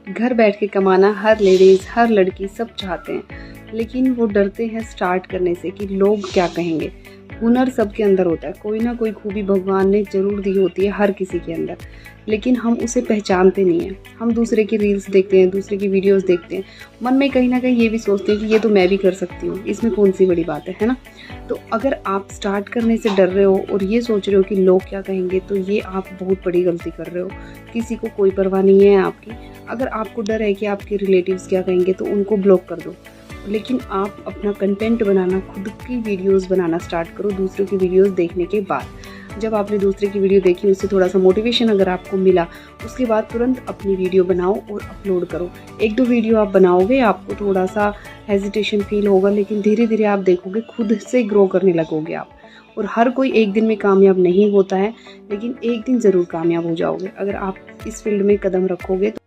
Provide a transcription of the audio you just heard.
घर बैठ के कमाना हर लेडीज़, हर लड़की सब चाहते हैं, लेकिन वो डरते हैं स्टार्ट करने से कि लोग क्या कहेंगे। हुनर सबके अंदर होता है, कोई ना कोई खूबी भगवान ने ज़रूर दी होती है हर किसी के अंदर, लेकिन हम उसे पहचानते नहीं हैं। हम दूसरे की रील्स देखते हैं, दूसरे की वीडियोस देखते हैं, मन में कहीं ना कहीं ये भी सोचते हैं कि ये तो मैं भी कर सकती हूँ, इसमें कौन सी बड़ी बात है ना। तो अगर आप स्टार्ट करने से डर रहे हो और ये सोच रहे हो कि लोग क्या कहेंगे, तो ये आप बहुत बड़ी गलती कर रहे हो। किसी को कोई परवाह नहीं है आपकी। अगर आपको डर है कि आपके रिलेटिव्स क्या कहेंगे, तो उनको ब्लॉक कर दो, लेकिन आप अपना कंटेंट बनाना, खुद की वीडियोस बनाना स्टार्ट करो दूसरों की वीडियोस देखने के बाद। जब आपने दूसरे की वीडियो देखी, उससे थोड़ा सा मोटिवेशन अगर आपको मिला, उसके बाद तुरंत अपनी वीडियो बनाओ और अपलोड करो। एक दो वीडियो आप बनाओगे, आपको थोड़ा सा हेजिटेशन फील होगा, लेकिन धीरे धीरे आप देखोगे खुद से ग्रो करने लगोगे आप। और हर कोई एक दिन में कामयाब नहीं होता है, लेकिन एक दिन ज़रूर कामयाब हो जाओगे अगर आप इस फील्ड में कदम रखोगे। तो